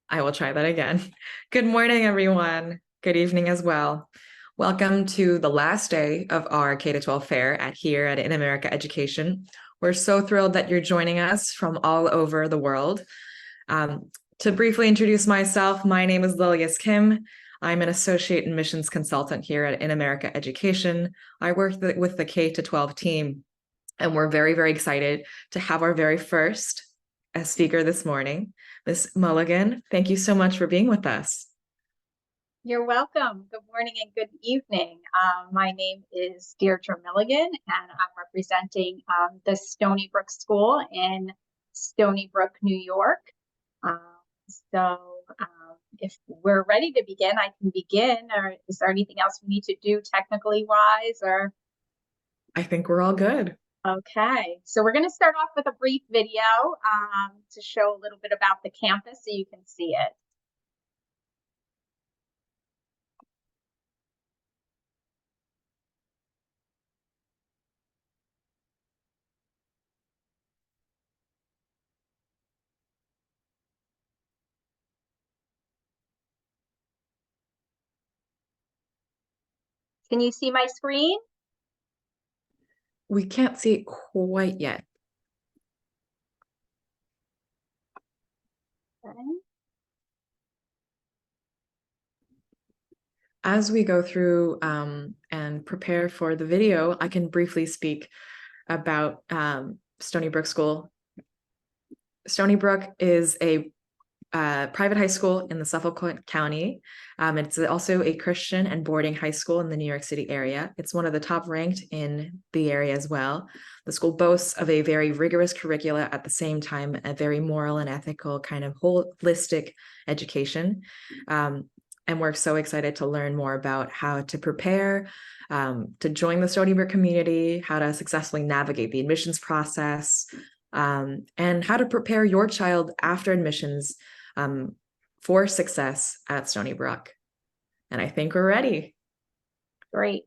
I will try that again. Good morning, everyone. Good evening as well. Welcome to the last day of our K-12 fair here at InAmerica Education. We're so thrilled that you're joining us from all over the world. To briefly introduce myself, my name is Lilias Kim. I'm an associate admissions consultant here at InAmerica Education. I work with the K-12 team, and we're very, very excited to have our very first speaker this morning, Ms. Mulligan. Thank you so much for being with us. You're welcome. Good morning and good evening. My name is Deirdre Milligan, and I'm representing the Stony Brook School in Stony Brook, New York. If we're ready to begin, I can begin. Or is there anything else we need to do technically wise? Or I think we're all good. Okay, so we're going to start off with a brief video to show a little bit about the campus so you can see it. Can you see my screen? We can't see it quite yet. Okay. As we go through and prepare for the video, I can briefly speak about Stony Brook School. Stony Brook is a private high school in the Suffolk County. It's also a Christian and boarding high school in the New York City area. It's one of the top ranked in the area as well. The school boasts of a very rigorous curricula, at the same time, a very moral and ethical kind of holistic education. And we're so excited to learn more about how to prepare to join the Stony Brook community, how to successfully navigate the admissions process, and how to prepare your child after admissions for success at Stony Brook. And I think we're ready. Great.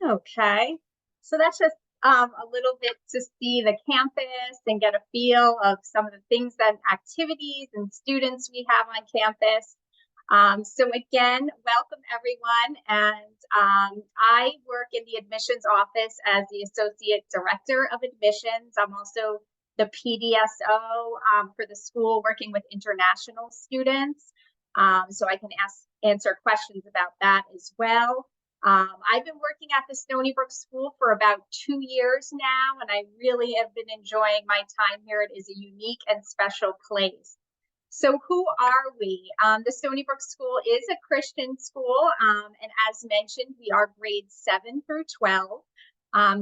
Okay, so that's just a little bit to see the campus and get a feel of some of the things and activities and students we have on campus. So again, welcome everyone. And I work in the admissions office as the Associate Director of Admissions. I'm also the PDSO for the school, working with international students. So I can answer questions about that as well. I've been working at the Stony Brook School for about 2 years now, and I really have been enjoying my time here. It is a unique and special place. So who are we? The Stony Brook School is a Christian school, and as mentioned, we are grades 7 through 12.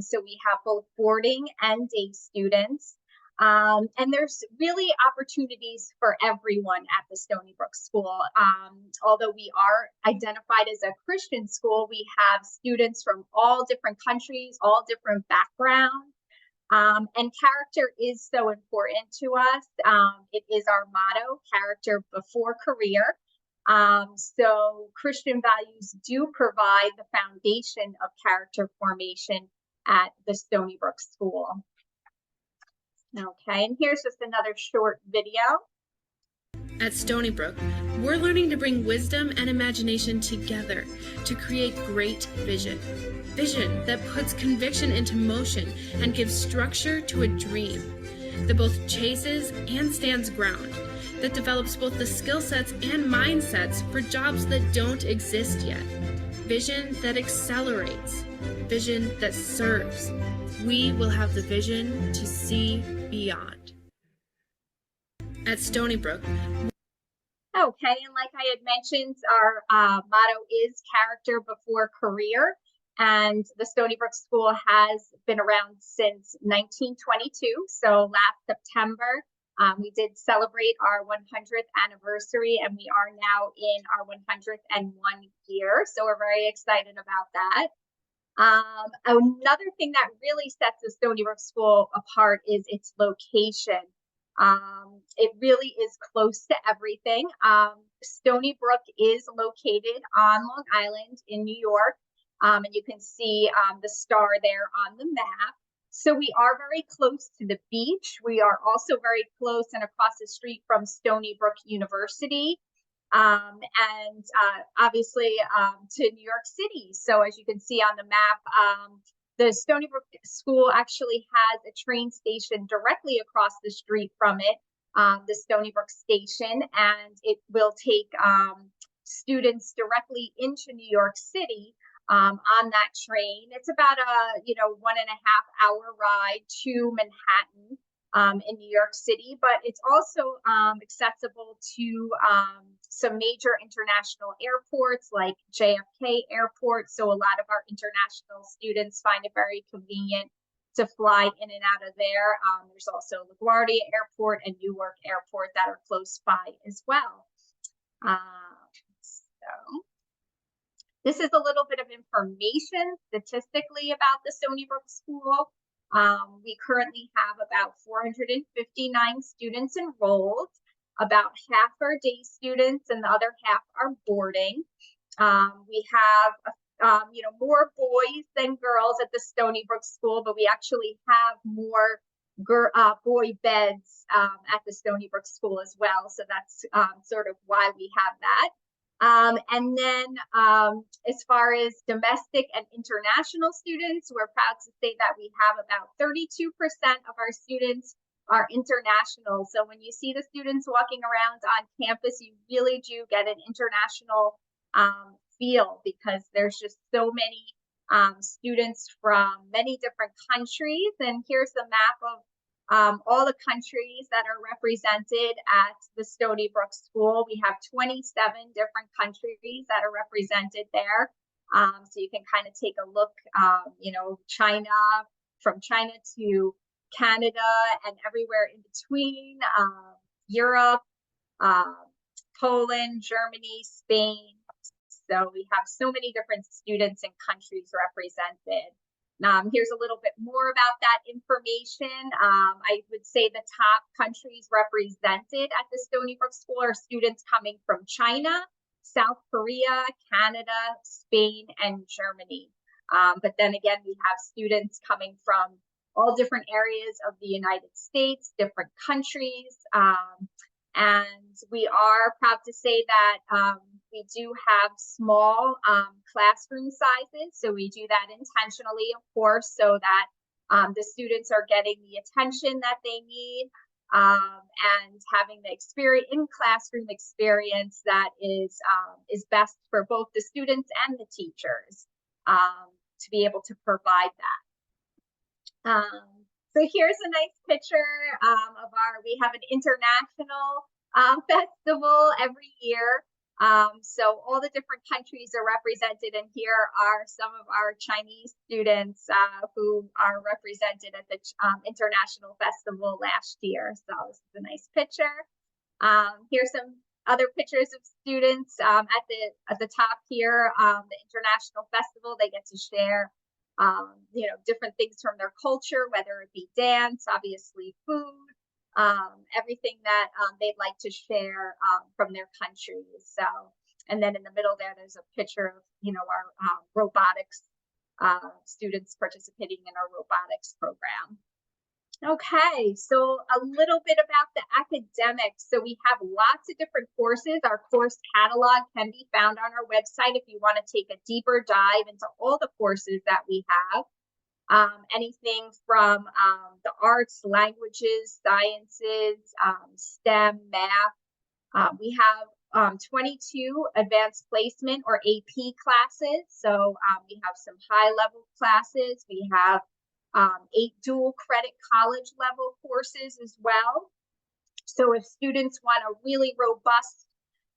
So we have both boarding and day students. And there's really opportunities for everyone at the Stony Brook School. Although we are identified as a Christian school, we have students from all different countries, all different backgrounds. And character is so important to us. It is our motto, character before career. So Christian values do provide the foundation of character formation at the Stony Brook School. Okay, and here's just another short video. At Stony Brook, we're learning to bring wisdom and imagination together to create great vision. Vision that puts conviction into motion and gives structure to a dream, that both chases and stands ground, that develops both the skill sets and mindsets for jobs that don't exist yet. Vision that accelerates, vision that serves. We will have the vision to see beyond. At Stony Brook. Okay, and like I had mentioned, our motto is character before career. And the Stony Brook School has been around since 1922. So last September, we did celebrate our 100th anniversary, and we are now in our 101 year. So we're very excited about that. Another thing that really sets the Stony Brook School apart is its location. It really is close to everything. Stony Brook is located on Long Island in New York, and you can see the star there on the map. So we are very close to the beach. We are also very close and across the street from Stony Brook University. And obviously to New York City. So as you can see on the map, the Stony Brook School actually has a train station directly across the street from it, the Stony Brook Station, and it will take students directly into New York City on that train. It's about a 1.5 hour ride to Manhattan in New York City, but it's also accessible to some major international airports like JFK Airport. So a lot of our international students find it very convenient to fly in and out of there. There's also LaGuardia Airport and Newark Airport that are close by as well. So this is a little bit of information statistically about the Stony Brook School. We currently have about 459 students enrolled. About half are day students and the other half are boarding. We have, more boys than girls at the Stony Brook School, but we actually have more boy beds at the Stony Brook School as well. So that's sort of why we have that. And then as far as domestic and international students, we're proud to say that we have about 32% of our students are international. So when you see the students walking around on campus, you really do get an international feel, because there's just so many students from many different countries. And here's the map of all the countries that are represented at the Stony Brook School. We have 27 different countries that are represented there. So you can kind of take a look, China, from China to Canada and everywhere in between, Europe, Poland, Germany, Spain. So we have so many different students and countries represented. Here's a little bit more about that information. I would say the top countries represented at the Stony Brook School are students coming from China, South Korea, Canada, Spain, and Germany. But then again, we have students coming from all different areas of the United States, different countries. And we are proud to say that we do have small classroom sizes. So we do that intentionally, of course, so that the students are getting the attention that they need and having the in-classroom experience that is best for both the students and the teachers to be able to provide that. So here's a nice picture of we have an international festival every year. So all the different countries are represented, and here are some of our Chinese students who are represented at the International Festival last year. So this is a nice picture. Here's some other pictures of students at the top here. The International Festival, they get to share different things from their culture, whether it be dance, obviously food, everything that they'd like to share from their countries. So, and then in the middle there's a picture of, our robotics students participating in our robotics program. Okay, so a little bit about the academics. So we have lots of different courses. Our course catalog can be found on our website if you want to take a deeper dive into all the courses that we have. Anything from the arts, languages, sciences, STEM, math. We have 22 advanced placement or AP classes. So we have some high level classes. We have 8 dual credit college level courses as well. So if students want a really robust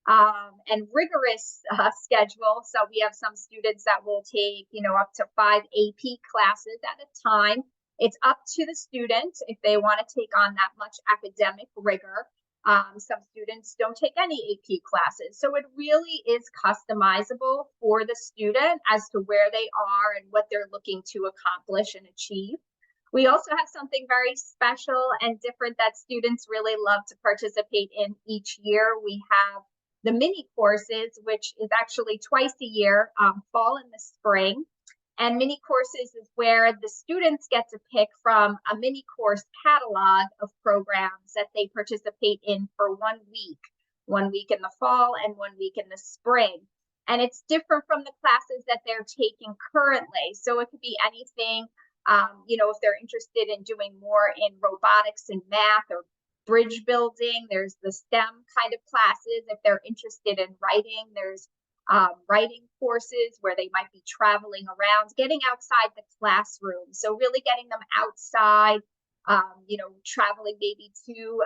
and rigorous schedule, so we have some students that will take, up to 5 AP classes at a time. It's up to the student if they want to take on that much academic rigor. Some students don't take any AP classes. So it really is customizable for the student as to where they are and what they're looking to accomplish and achieve. We also have something very special and different that students really love to participate in each year. We have the mini courses, which is actually twice a year, fall and the spring. And mini courses is where the students get to pick from a mini course catalog of programs that they participate in for 1 week in the fall and 1 week in the spring. And it's different from the classes that they're taking currently. So it could be anything, if they're interested in doing more in robotics and math or bridge building, there's the STEM kind of classes. If they're interested in writing, there's writing courses where they might be traveling around, getting outside the classroom. So really getting them outside, traveling maybe to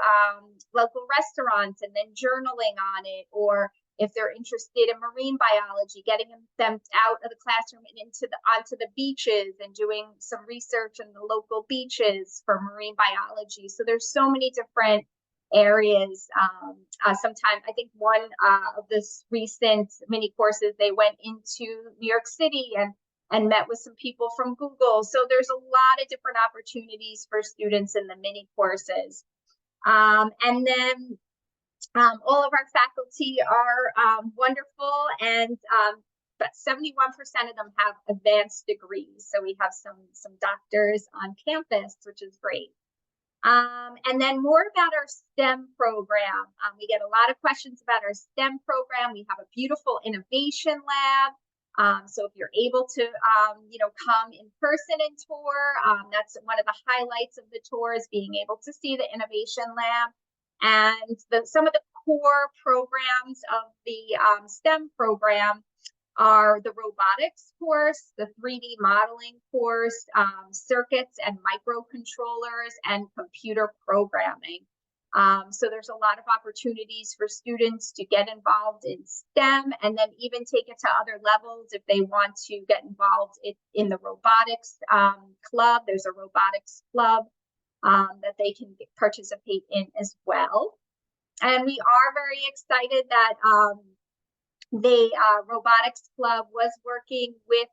local restaurants and then journaling on it, or if they're interested in marine biology, getting them out of the classroom and onto the beaches and doing some research on the local beaches for marine biology. So there's so many different areas. Sometimes I think one of this recent mini courses, they went into New York City and met with some people from Google. So there's a lot of different opportunities for students in the mini courses. And then all of our faculty are wonderful, and but 71% of them have advanced degrees. So we have some doctors on campus, which is great. And then more about our STEM program. We get a lot of questions about our STEM program. We have a beautiful innovation lab. So if you're able to, come in person and tour, that's one of the highlights of the tour, is being able to see the innovation lab. And some of the core programs of the STEM program are the robotics course, the 3D modeling course, circuits and microcontrollers, and computer programming. So there's a lot of opportunities for students to get involved in STEM and then even take it to other levels if they want to get involved in the robotics club. There's a robotics club that they can participate in as well. And we are very excited that the robotics club was working with,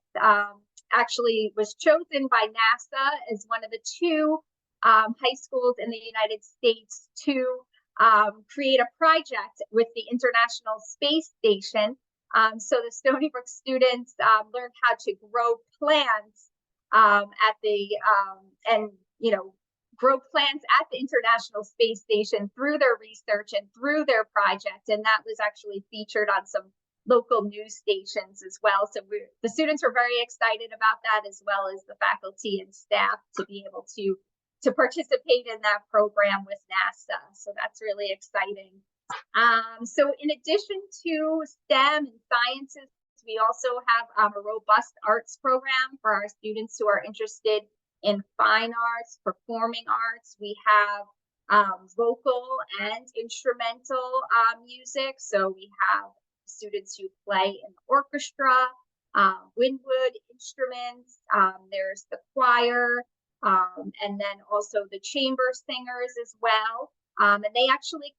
actually was chosen by NASA as one of the 2 high schools in the United States to create a project with the International Space Station So the Stony Brook students learned how to grow plants grow plants at the International Space Station through their research and through their project. And that was actually featured on some local news stations as well. So the students were very excited about that, as well as the faculty and staff, to be able to participate in that program with NASA. So that's really exciting. So in addition to STEM and sciences, we also have a robust arts program for our students who are interested in fine arts, performing arts. We have vocal and instrumental music. So we have students who play in the orchestra, windwood instruments. There's the choir, and then also the chamber singers as well. And they actually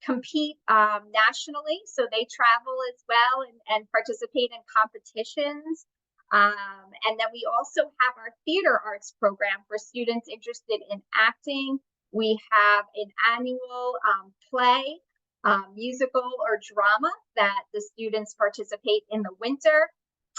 compete nationally, so they travel as well and participate in competitions. And then we also have our theater arts program for students interested in acting. We have an annual play, musical or drama that the students participate in the winter.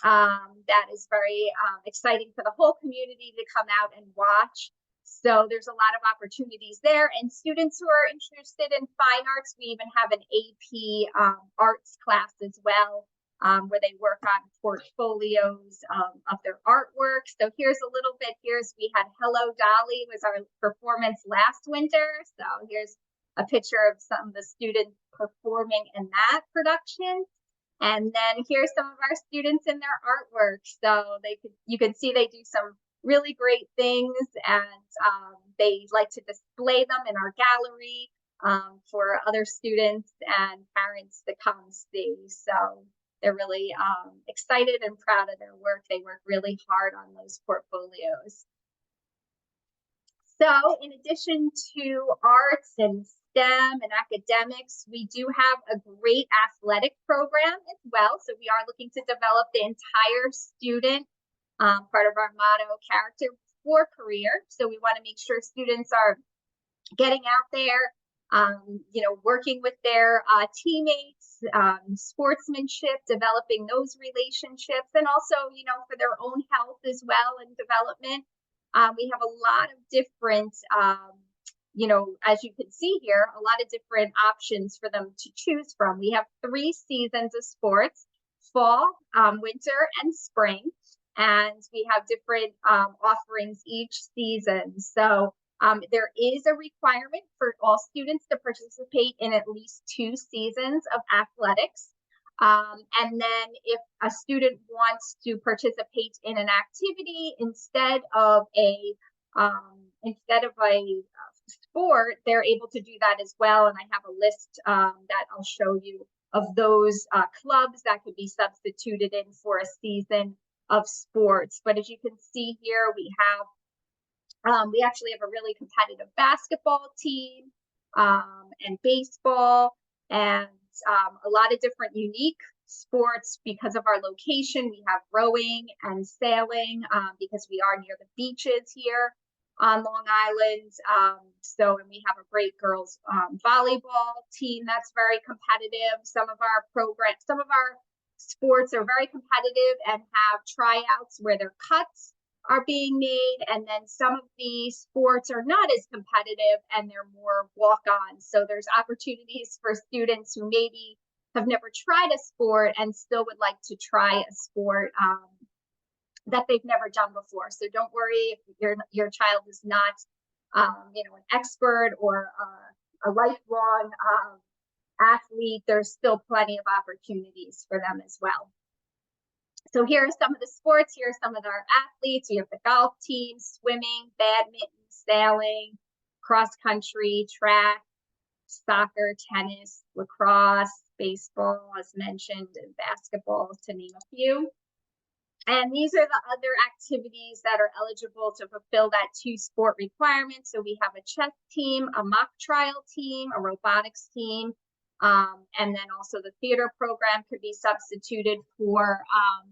That is very exciting for the whole community to come out and watch. So there's a lot of opportunities there. And students who are interested in fine arts, we even have an AP arts class as well, where they work on portfolios of their artwork. So here's a little bit. We had Hello Dolly was our performance last winter. So here's a picture of some of the students performing in that production. And then here's some of our students in their artwork. So you can see they do some really great things, and they like to display them in our gallery for other students and parents to come see. So they're really excited and proud of their work. They work really hard on those portfolios. So in addition to arts and STEM and academics, we do have a great athletic program as well. So we are looking to develop the entire student, part of our motto, character for career. So we want to make sure students are getting out there, working with their teammates, sportsmanship, developing those relationships, and also, for their own health as well and development. We have a lot of different, as you can see here, a lot of different options for them to choose from. We have 3 seasons of sports: fall, winter, and spring. And we have different offerings each season. So there is a requirement for all students to participate in at least 2 seasons of athletics. And then if a student wants to participate in an activity instead of a sport, they're able to do that as well. And I have a list that I'll show you of those clubs that could be substituted in for a season of sports. But as you can see here, we actually have a really competitive basketball team and baseball, and a lot of different unique sports because of our location. We have rowing and sailing because we are near the beaches here on Long Island. And we have a great girls volleyball team that's very competitive. Some of our sports are very competitive and have tryouts where their cuts are being made, and then some of the sports are not as competitive and they're more walk-ons. So there's opportunities for students who maybe have never tried a sport and still would like to try a sport that they've never done before. So don't worry if your child is not an expert or a lifelong athlete. There's still plenty of opportunities for them as well. So here are some of the sports. Here are some of our athletes. We have the golf team, swimming, badminton, sailing, cross country, track, soccer, tennis, lacrosse, baseball, as mentioned, and basketball, to name a few. And these are the other activities that are eligible to fulfill that 2-sport requirement. So we have a chess team, a mock trial team, a robotics team, and then also the theater program could be substituted for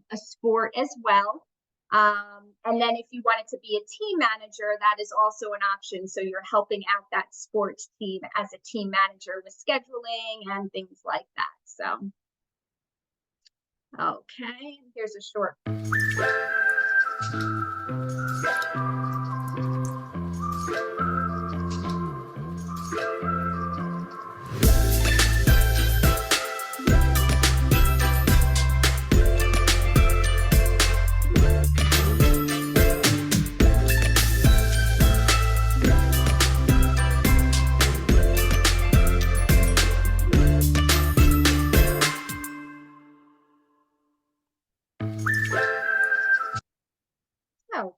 a sport as well. And then if you wanted to be a team manager, that is also an option. So you're helping out that sports team as a team manager with scheduling and things like that. So Okay, here's a short.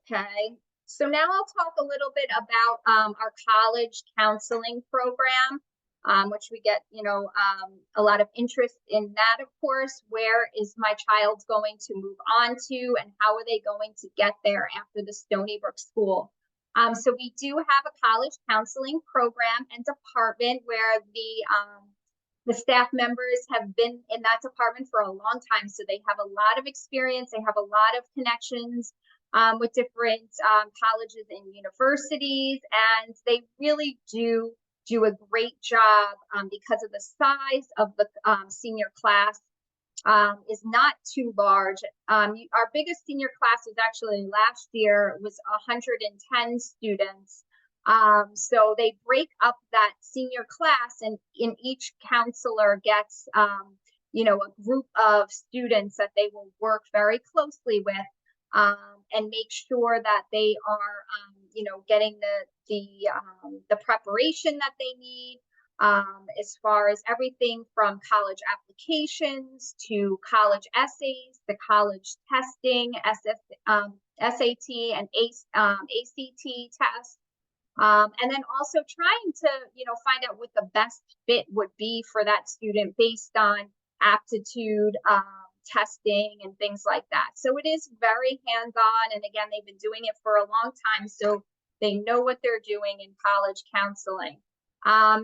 Okay, so now I'll talk a little bit about our college counseling program, which we get, a lot of interest in that, of course. Where is my child going to move on to, and how are they going to get there after the Stony Brook School? So we do have a college counseling program and department where the staff members have been in that department for a long time, so they have a lot of experience. They have a lot of connections with different colleges and universities, and they really do a great job because of the size of the senior class is not too large. Our biggest senior class was actually last year, was 110 students. So they break up that senior class, and in each counselor gets a group of students that they will work very closely with and make sure that they are getting the preparation that they need as far as everything from college applications to college essays, the college testing, SAT and ACT tests. And then also trying to, find out what the best fit would be for that student based on aptitude, testing, and things like that. So it is very hands-on. And again, they've been doing it for a long time, so they know what they're doing in college counseling.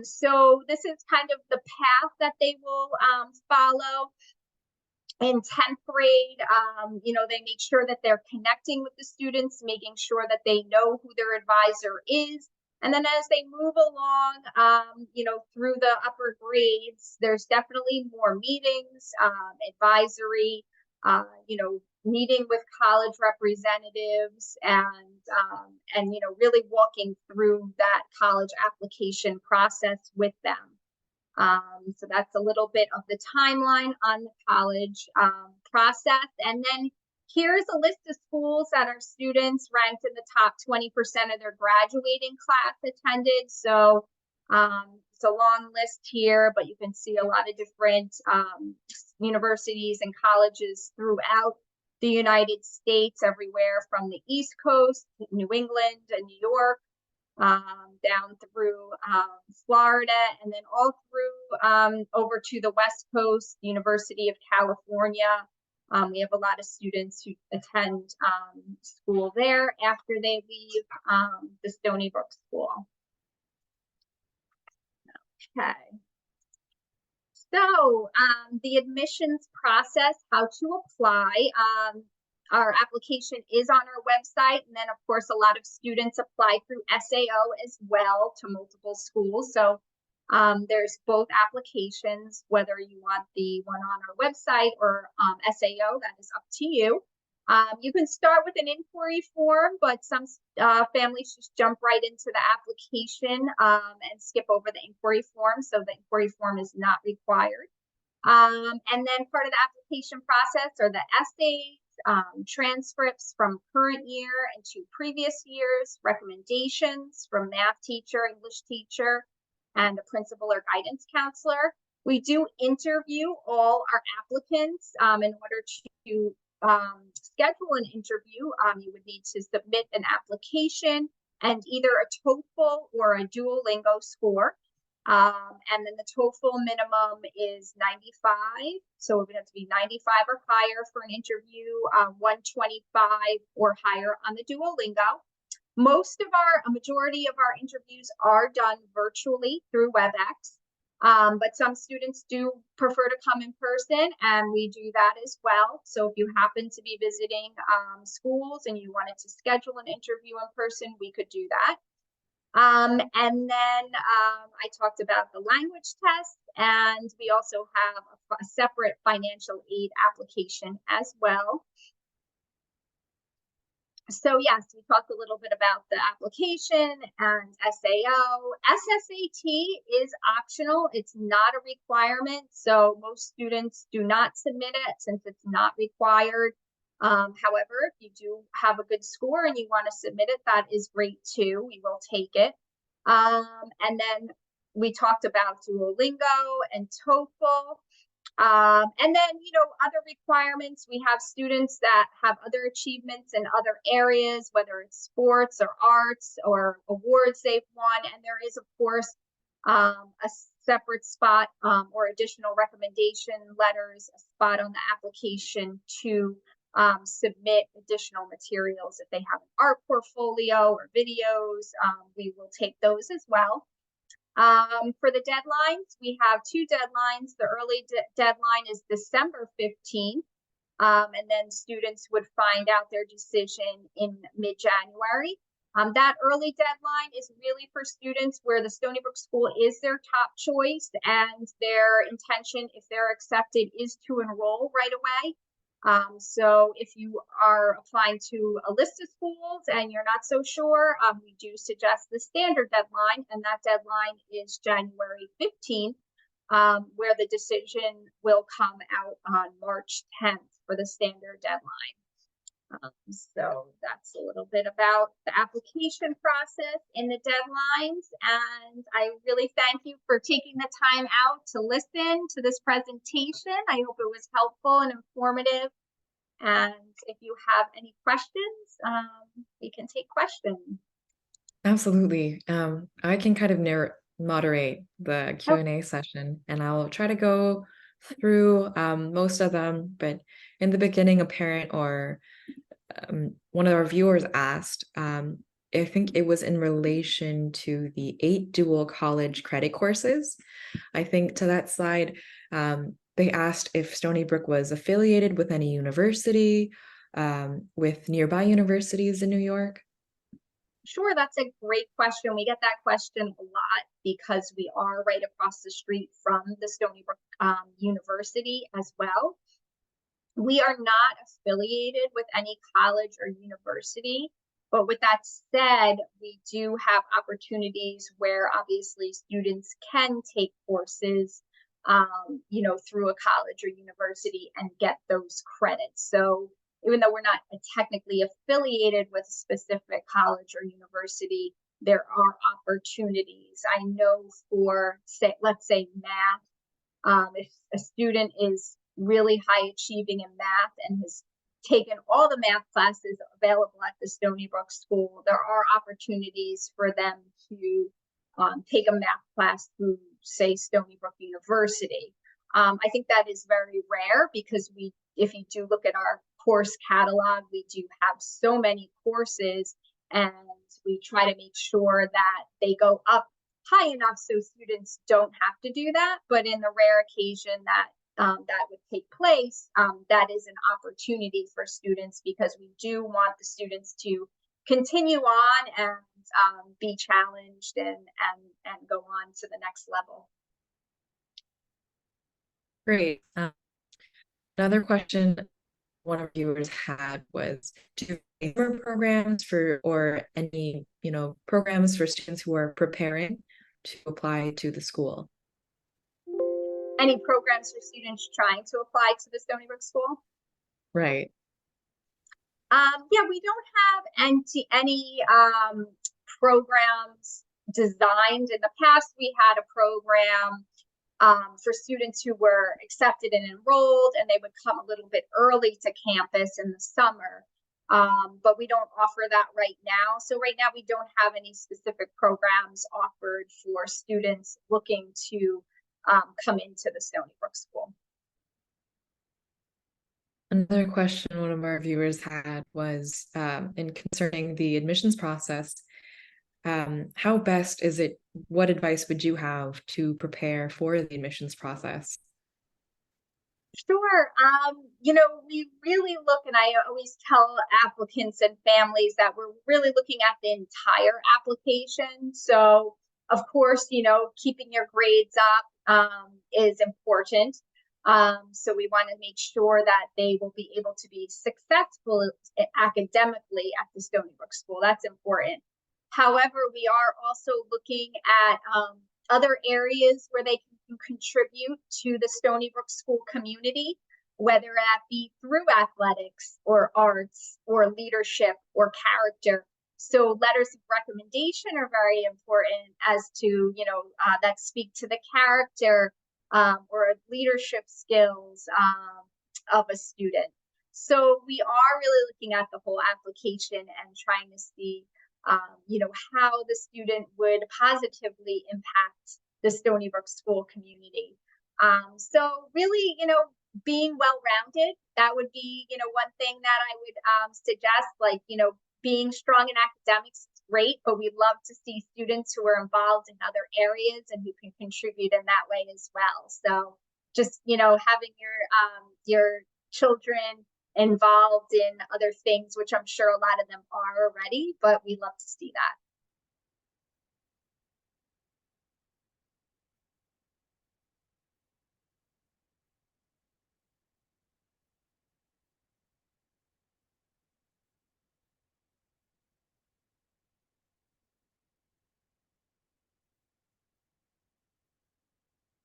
So this is kind of the path that they will follow. In 10th grade, they make sure that they're connecting with the students, making sure that they know who their advisor is. And then as they move along, through the upper grades, there's definitely more meetings, advisory, meeting with college representatives, and really walking through that college application process with them. So that's a little bit of the timeline on the college process. And then here's a list of schools that our students ranked in the top 20% of their graduating class attended. So it's a long list here, but you can see a lot of different universities and colleges throughout the United States, everywhere from the East Coast, New England, and New York, down through Florida, and then all through over to the West Coast, University of California. We have a lot of students who attend school there after they leave the Stony Brook School. Okay. So the admissions process, how to apply. Our application is on our website, and then of course a lot of students apply through SAO as well to multiple schools. So there's both applications, whether you want the one on our website or SAO, that is up to you. You can start with an inquiry form, but some families just jump right into the application and skip over the inquiry form, so the inquiry form is not required. And then part of the application process are the essays, transcripts from current year and to previous years, recommendations from math teacher, English teacher, and a principal or guidance counselor. We do interview all our applicants. In order to schedule an interview, you would need to submit an application and either a TOEFL or a Duolingo score. And then the TOEFL minimum is 95. So it would have to be 95 or higher for an interview, 125 or higher on the Duolingo. A majority of our interviews are done virtually through WebEx. But some students do prefer to come in person, and we do that as well. So if you happen to be visiting schools and you wanted to schedule an interview in person, we could do that. And then I talked about the language test. and we also have a separate financial aid application as well. So yes, we talked a little bit about the application and SAO. SSAT is optional. It's not a requirement. So most students do not submit it since it's not required. However, if you do have a good score and you want to submit it, that is great too. We will take it. And then we talked about Duolingo and TOEFL. And then, other requirements, we have students that have other achievements in other areas, whether it's sports or arts or awards they've won. And there is, of course, a separate spot or additional recommendation letters, a spot on the application to submit additional materials. If they have an art portfolio or videos, we will take those as well. For the deadlines, we have two deadlines. The early deadline is December 15th, and then students would find out their decision in mid-January. That early deadline is really for students where the Stony Brook School is their top choice and their intention, if they're accepted, is to enroll right away. So if you are applying to a list of schools and you're not so sure, we do suggest the standard deadline, and that deadline is January 15th, where the decision will come out on March 10th for the standard deadline. So that's a little bit about the application process and the deadlines. And I really thank you for taking the time out to listen to this presentation. I hope it was helpful and informative. And if you have any questions, we can take questions. Absolutely. I can kind of moderate the Q&A session, and I'll try to go through most of them. But in the beginning, a parent or one of our viewers asked, I think it was in relation to the 8 dual college credit courses. I think to that slide, they asked if Stony Brook was affiliated with any university, with nearby universities in New York. Sure, that's a great question. We get that question a lot because we are right across the street from the Stony Brook University as well. We are not affiliated with any college or university, but with that said, we do have opportunities where obviously students can take courses, through a college or university and get those credits. So even though we're not technically affiliated with a specific college or university, there are opportunities. I know for, let's say math, if a student is really high achieving in math and has taken all the math classes available at the Stony Brook School, there are opportunities for them to take a math class through, say, Stony Brook University. I think that is very rare because if you do look at our course catalog, we do have so many courses, and we try to make sure that they go up high enough so students don't have to do that. But in the rare occasion that that would take place, that is an opportunity for students, because we do want the students to continue on and be challenged and go on to the next level. Great. Another question one of our viewers had was, do you have programs or any programs for students who are preparing to apply to the school? Any programs for students trying to apply to the Stony Brook School? Right. Yeah, we don't have any programs designed. In the past, we had a program for students who were accepted and enrolled, and they would come a little bit early to campus in the summer. But we don't offer that right now. So right now we don't have any specific programs offered for students looking to come into the Stony Brook School. Another question one of our viewers had was in concerning the admissions process. How best is it? What advice would you have to prepare for the admissions process? Sure. We really look, and I always tell applicants and families that we're really looking at the entire application. So Of course, keeping your grades up is important. So we want to make sure that they will be able to be successful academically at the Stony Brook School. That's important. However, we are also looking at other areas where they can contribute to the Stony Brook School community, whether that be through athletics or arts or leadership or character. So letters of recommendation are very important as to, that speak to the character or leadership skills of a student. So we are really looking at the whole application and trying to see, how the student would positively impact the Stony Brook School community. So really, being well-rounded, that would be, one thing that I would suggest, like, being strong in academics is great, but we'd love to see students who are involved in other areas and who can contribute in that way as well. So just, having your children involved in other things, which I'm sure a lot of them are already, but we'd love to see that.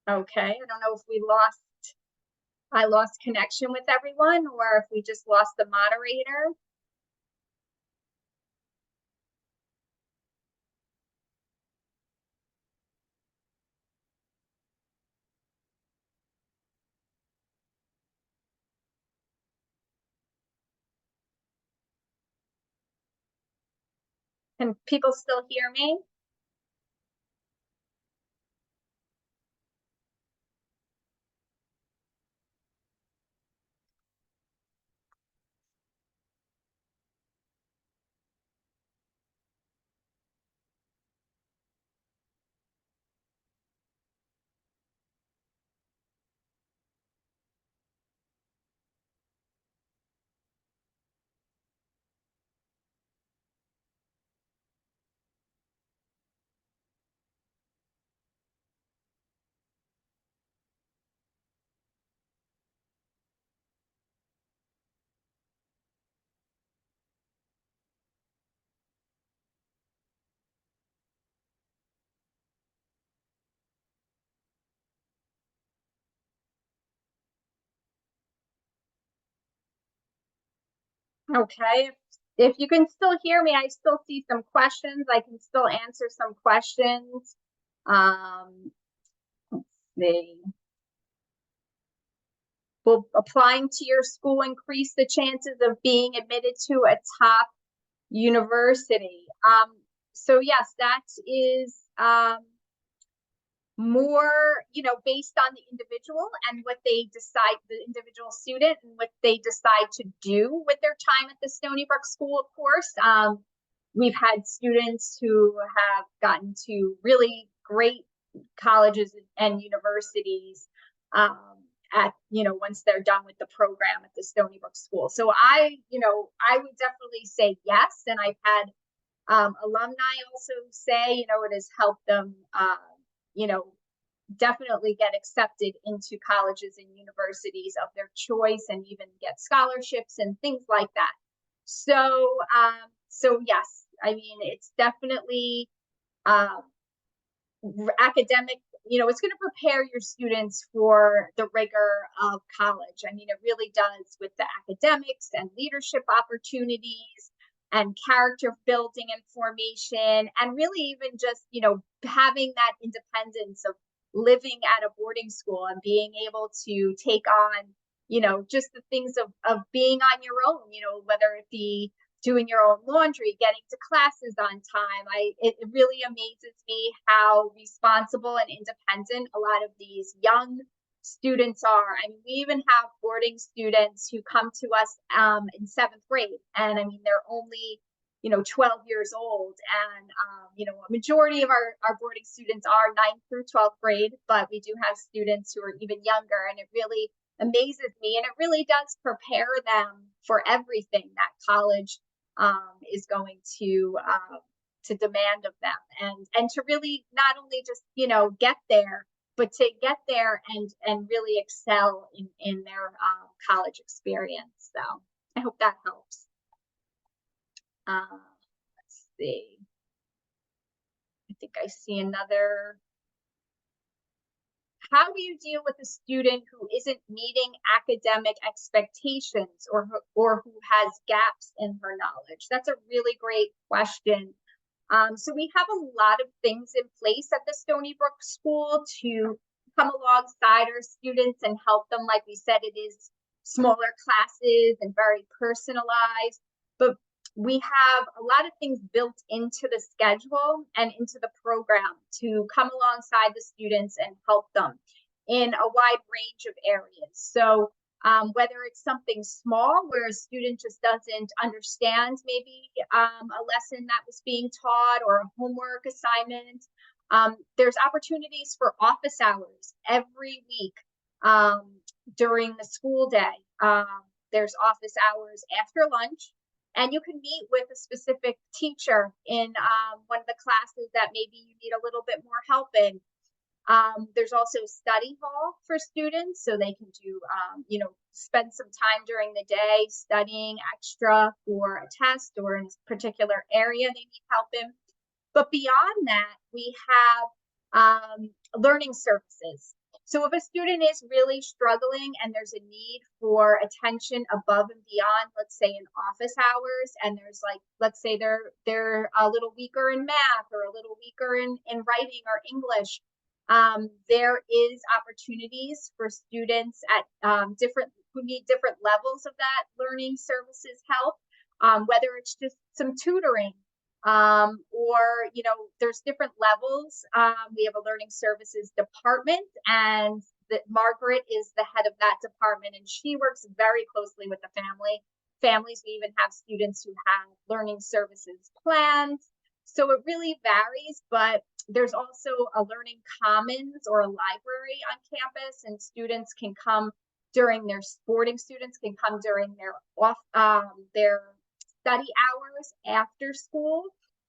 Okay, I don't know if I lost connection with everyone or if we just lost the moderator. Can people still hear me? Okay, if you can still hear me, I still see some questions. I can still answer some questions. Let's see. Will applying to your school increase the chances of being admitted to a top university? So yes, that is more, based on the individual and what they decide, the individual student, and what they decide to do with their time at the Stony Brook School, of course. We've had students who have gotten to really great colleges and universities at, once they're done with the program at the Stony Brook School. So I would definitely say yes. And I've had alumni also say, it has helped them, definitely get accepted into colleges and universities of their choice and even get scholarships and things like that. So, so yes, I mean, it's definitely academic, it's going to prepare your students for the rigor of college. I mean, it really does, with the academics and leadership opportunities and character building and formation, and really even just, having that independence of living at a boarding school and being able to take on, just the things of being on your own, whether it be doing your own laundry, getting to classes on time. It really amazes me how responsible and independent a lot of these young students are. I mean, we even have boarding students who come to us in 7th grade, and I mean, they're only 12 years old, and a majority of our boarding students are 9th through 12th grade, but we do have students who are even younger, and it really amazes me, and it really does prepare them for everything that college is going to demand of them, and to really not only just, get there, but to get there and really excel in their college experience. So I hope that helps. Let's see. I think I see another. How do you deal with a student who isn't meeting academic expectations or who has gaps in her knowledge? That's a really great question. So we have a lot of things in place at the Stony Brook School to come alongside our students and help them. Like we said, it is smaller classes and very personalized, but we have a lot of things built into the schedule and into the program to come alongside the students and help them in a wide range of areas. So whether it's something small where a student just doesn't understand maybe a lesson that was being taught or a homework assignment, there's opportunities for office hours every week during the school day. There's office hours after lunch, and you can meet with a specific teacher in one of the classes that maybe you need a little bit more help in. There's also study hall for students, so they can do, spend some time during the day studying extra for a test or in a particular area they need help in. But beyond that, we have learning services. So if a student is really struggling and there's a need for attention above and beyond, let's say in office hours, and there's let's say they're a little weaker in math or a little weaker in writing or English, there is opportunities for students at who need different levels of that learning services help, whether it's just some tutoring, or there's different levels. We have a learning services department, and Margaret is the head of that department, and she works very closely with the families. We even have students who have learning services plans. So it really varies, but there's also a learning commons or a library on campus, and students can come during their students can come during their study hours after school.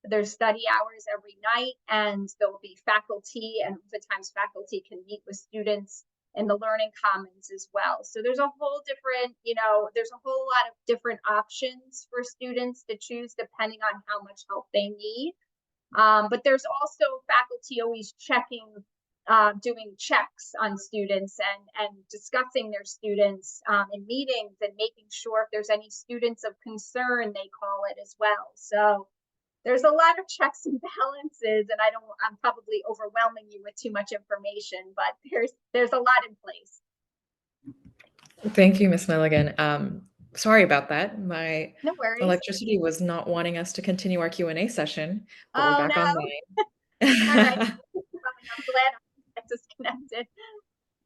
There's study hours every night, and there'll be faculty, and sometimes faculty can meet with students in the learning commons as well. So there's a whole different, there's a whole lot of different options for students to choose depending on how much help they need. But there's also faculty always checking, doing checks on students and discussing their students in meetings and making sure if there's any students of concern, they call it as well. So there's a lot of checks and balances, and I'm probably overwhelming you with too much information, but there's a lot in place. Thank you, Ms. Milligan. Sorry about that. My No worries. electricity was not wanting us to continue our Q&A session, but we're back no. online. All right. I'm glad I disconnected.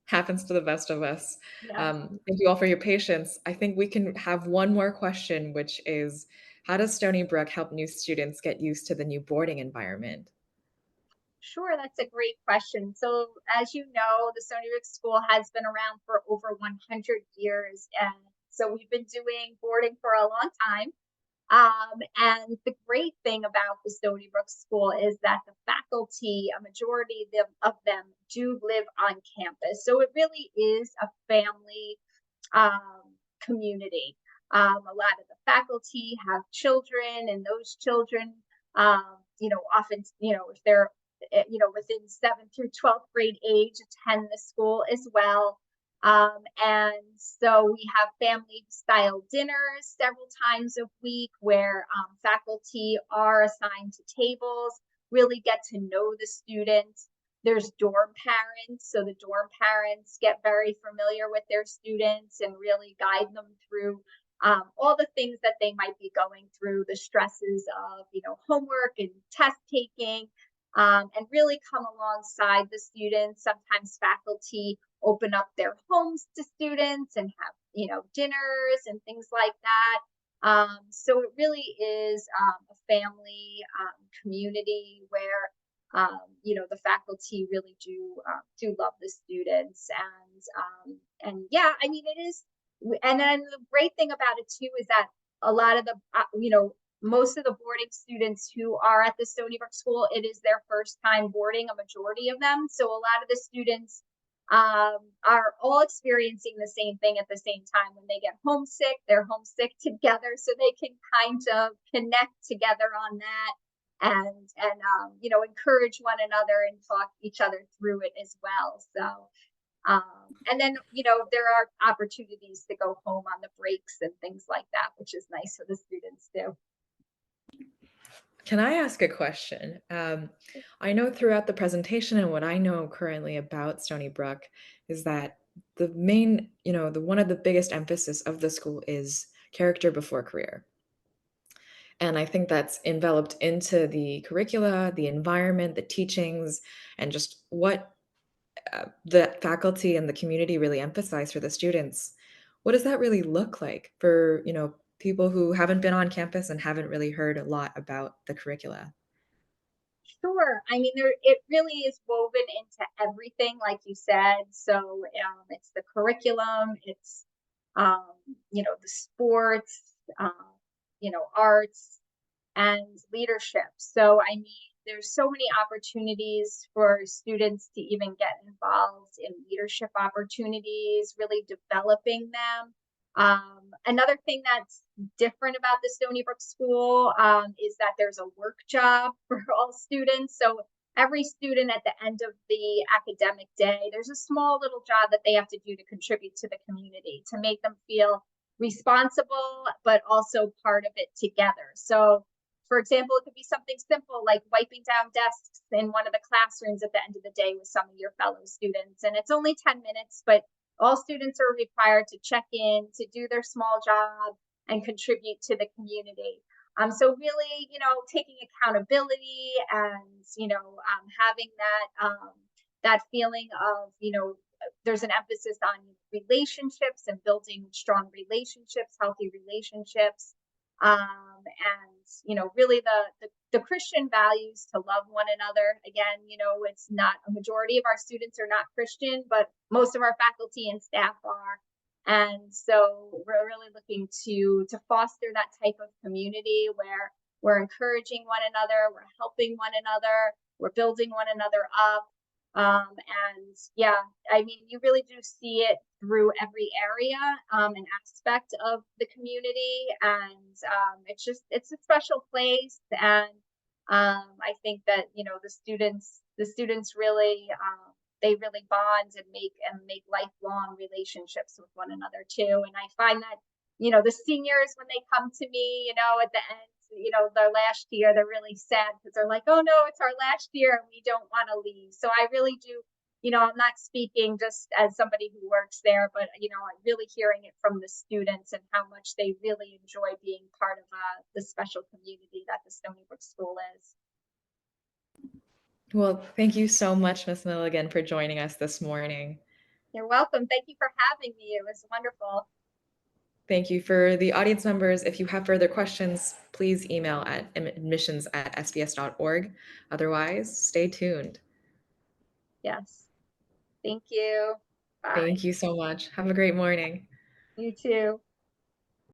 Happens to the best of us. Yeah. Thank you all for your patience. I think we can have one more question, which is, how does Stony Brook help new students get used to the new boarding environment? Sure, that's a great question. So as you know, the Stony Brook School has been around for over 100 years. And so we've been doing boarding for a long time. And the great thing about the Stony Brook School is that the faculty, a majority of them do live on campus. So it really is a family community. A lot of the faculty have children, and those children, often, if they're, within 7th through 12th grade age, attend the school as well. And so we have family style dinners several times a week where faculty are assigned to tables, really get to know the students. There's dorm parents, so the dorm parents get very familiar with their students and really guide them through all the things that they might be going through, the stresses of, homework and test taking, and really come alongside the students. Sometimes faculty open up their homes to students and have, dinners and things like that. So it really is a family community where, the faculty really do love the students. And yeah, I mean, it is. And then the great thing about it too is that a lot of the, most of the boarding students who are at the Stony Brook school, it is their first time boarding, a majority of them. So a lot of the students are all experiencing the same thing at the same time. When they get homesick, they're homesick together, so they can kind of connect together on that and you know, encourage one another and talk each other through it as well. So and then, you know, there are opportunities to go home on the breaks and things like that, which is nice for the students too. Can I ask a question? I know throughout the presentation and what I know currently about Stony Brook is that the main, one of the biggest emphasis of the school is character before career. And I think that's enveloped into the curricula, the environment, the teachings, and just what the faculty and the community really emphasize for the students. What does that really look like for, people who haven't been on campus and haven't really heard a lot about the curricula? Sure. I mean, it really is woven into everything, like you said. So it's the curriculum, it's you know, the sports, you know, arts and leadership. So I mean, there's so many opportunities for students to even get involved in leadership opportunities, really developing them. Another thing that's different about the Stony Brook School is that there's a work job for all students. So every student at the end of the academic day, there's a small little job that they have to do to contribute to the community, to make them feel responsible, but also part of it together. So for example, it could be something simple like wiping down desks in one of the classrooms at the end of the day with some of your fellow students. And it's only 10 minutes, but all students are required to check in, to do their small job and contribute to the community. So really, you know, taking accountability and, you know, having that feeling of, you know, there's an emphasis on relationships and building strong relationships, healthy relationships. And you know, really the Christian values to love one another. Again, you know, it's not a majority of our students are not Christian, but most of our faculty and staff are. And so we're really looking to foster that type of community where we're encouraging one another, we're helping one another, we're building one another up. And yeah, I mean, you really do see it through every area and aspect of the community. And it's a special place. And I think that, you know, the students really, they really bond and make lifelong relationships with one another too. And I find that, you know, the seniors, when they come to me, you know, at the end, you know, their last year, they're really sad because they're like, oh no, it's our last year and we don't want to leave. So I really do, you know, I'm not speaking just as somebody who works there, but, you know, I'm really hearing it from the students and how much they really enjoy being part of the special community that the Stony Brook School is. Well, thank you so much, Ms. Milligan, for joining us this morning. You're welcome. Thank you for having me. It was wonderful. Thank you. For the audience members, if you have further questions, please email at admissions@sbs.org. Otherwise, stay tuned. Yes. Thank you. Bye. Thank you so much. Have a great morning. You too.